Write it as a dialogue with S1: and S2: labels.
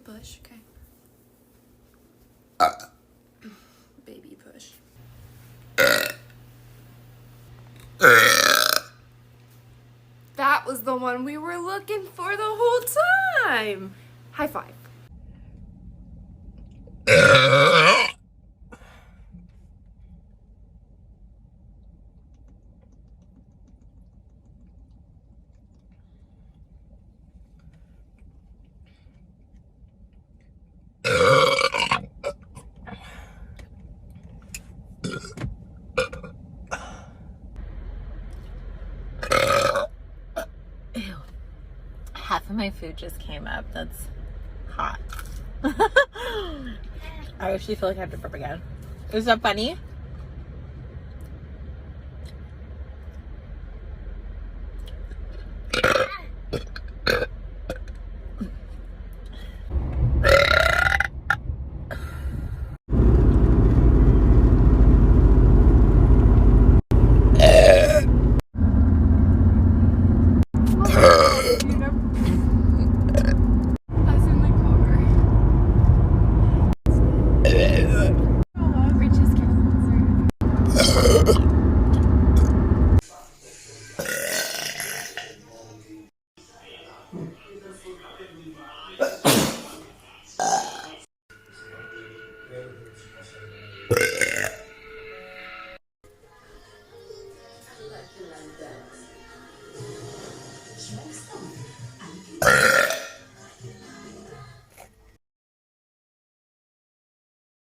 S1: push, okay? Baby push. That was the one we were looking for the whole time. High five.
S2: Ew. Half of my food just came up. That's hot. I actually feel like I have to burp again. Is that funny?